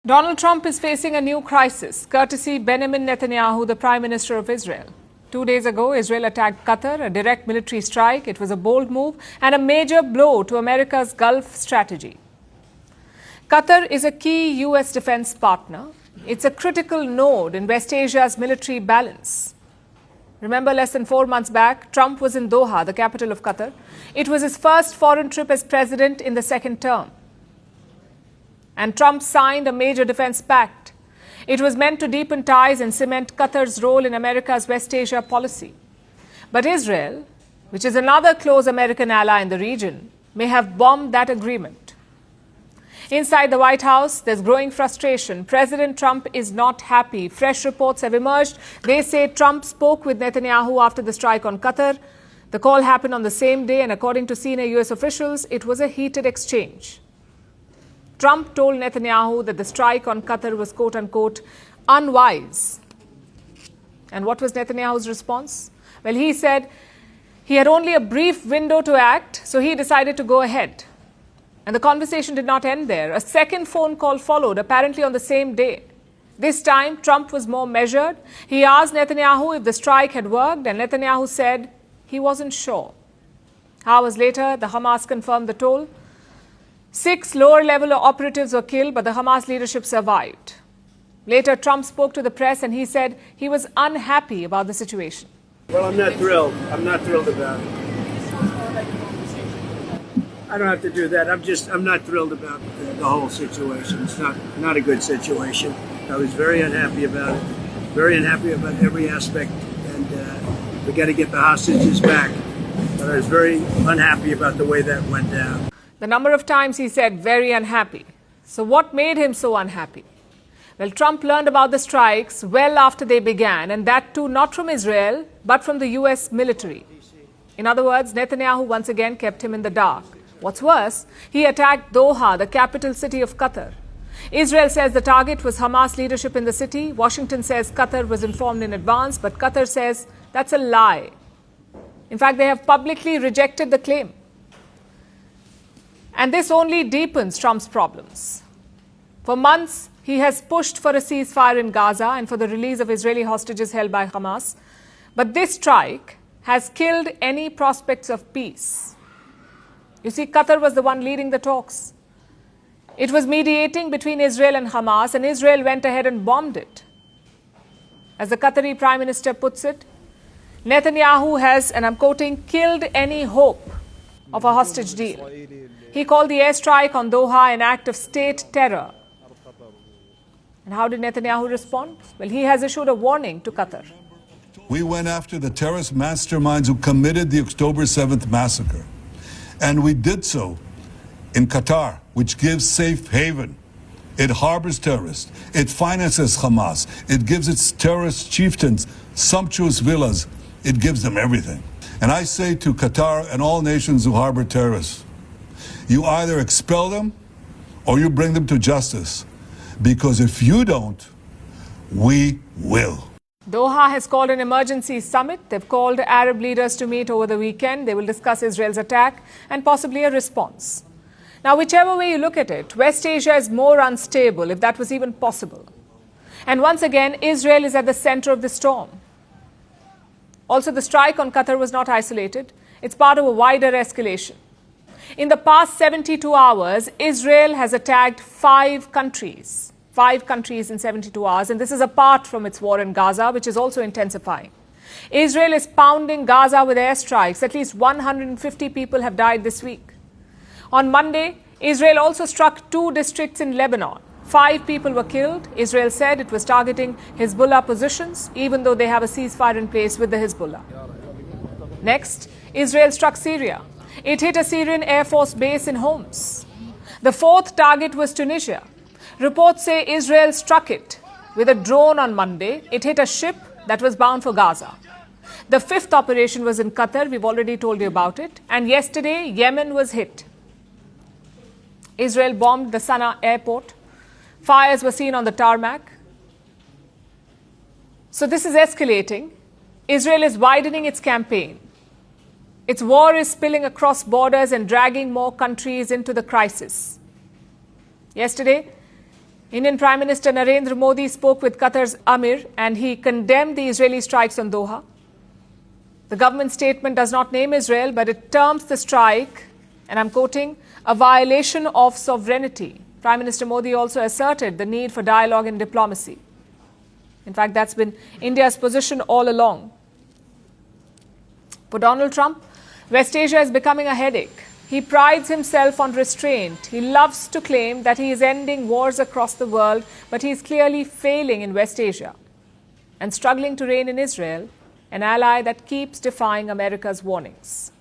Donald Trump is facing a new crisis, courtesy Benjamin Netanyahu, the Prime Minister of Israel. 2 days ago, Israel attacked Qatar, a direct military strike. It was a bold move and a major blow to America's Gulf strategy. Qatar is a key U.S. defense partner. It's a critical node in West Asia's military balance. Remember, less than 4 months back, Trump was in Doha, the capital of Qatar. It was his first foreign trip as president in the second term. And Trump signed a major defense pact. It was meant to deepen ties and cement Qatar's role in America's West Asia policy. But Israel, which is another close American ally in the region, may have bombed that agreement. Inside the White House, there's growing frustration. President Trump is not happy. Fresh reports have emerged. They say Trump spoke with Netanyahu after the strike on Qatar. The call happened on the same day, and according to senior U.S. officials, it was a heated exchange. Trump told Netanyahu that the strike on Qatar was, quote-unquote, unwise. And what was Netanyahu's response? Well, he said he had only a brief window to act, so he decided to go ahead. And the conversation did not end there. A second phone call followed, apparently on the same day. This time, Trump was more measured. He asked Netanyahu if the strike had worked, and Netanyahu said he wasn't sure. Hours later, the Hamas confirmed the toll. 6 lower-level operatives were killed, but the Hamas leadership survived. Later, Trump spoke to the press and he said he was unhappy about the situation. Well, I'm not thrilled. I'm not thrilled about it. I don't have to do that. I'm not thrilled about the whole situation. It's not a good situation. I was very unhappy about it. Very unhappy about every aspect. And we got to get the hostages back. But I was very unhappy about the way that went down. The number of times he said very unhappy. So what made him so unhappy? Well, Trump learned about the strikes well after they began, and that too not from Israel, but from the US military. In other words, Netanyahu once again kept him in the dark. What's worse, he attacked Doha, the capital city of Qatar. Israel says the target was Hamas leadership in the city. Washington says Qatar was informed in advance, but Qatar says that's a lie. In fact, they have publicly rejected the claim. And this only deepens Trump's problems. For months, he has pushed for a ceasefire in Gaza and for the release of Israeli hostages held by Hamas. But this strike has killed any prospects of peace. You see, Qatar was the one leading the talks. It was mediating between Israel and Hamas, and Israel went ahead and bombed it. As the Qatari Prime Minister puts it, Netanyahu has, and I'm quoting, killed any hope of a hostage deal. He called the airstrike on Doha an act of state terror. And how did Netanyahu respond? Well, he has issued a warning to Qatar. We went after the terrorist masterminds who committed the October 7th massacre. And we did so in Qatar, which gives safe haven. It harbors terrorists. It finances Hamas. It gives its terrorist chieftains sumptuous villas. It gives them everything. And I say to Qatar and all nations who harbor terrorists, you either expel them or you bring them to justice. Because if you don't, we will. Doha has called an emergency summit. They've called Arab leaders to meet over the weekend. They will discuss Israel's attack and possibly a response. Now, whichever way you look at it, West Asia is more unstable, if that was even possible. And once again, Israel is at the center of the storm. Also, the strike on Qatar was not isolated. It's part of a wider escalation. In the past 72 hours, Israel has attacked 5 countries. 5 countries in 72 hours, and this is apart from its war in Gaza, which is also intensifying. Israel is pounding Gaza with airstrikes. At least 150 people have died this week. On Monday, Israel also struck 2 districts in Lebanon. 5 people were killed. Israel said it was targeting Hezbollah positions, even though they have a ceasefire in place with the Hezbollah. Next, Israel struck Syria. It hit a Syrian Air Force base in Homs. The 4th target was Tunisia. Reports say Israel struck it with a drone on Monday. It hit a ship that was bound for Gaza. The 5th operation was in Qatar. We've already told you about it. And yesterday, Yemen was hit. Israel bombed the Sana'a airport. Fires were seen on the tarmac. So this is escalating. Israel is widening its campaign. Its war is spilling across borders and dragging more countries into the crisis. Yesterday, Indian Prime Minister Narendra Modi spoke with Qatar's Amir and he condemned the Israeli strikes on Doha. The government statement does not name Israel, but it terms the strike, and I'm quoting, a violation of sovereignty. Prime Minister Modi also asserted the need for dialogue and diplomacy. In fact, that's been India's position all along. For Donald Trump, West Asia is becoming a headache. He prides himself on restraint. He loves to claim that he is ending wars across the world, but he is clearly failing in West Asia and struggling to reign in Israel, an ally that keeps defying America's warnings.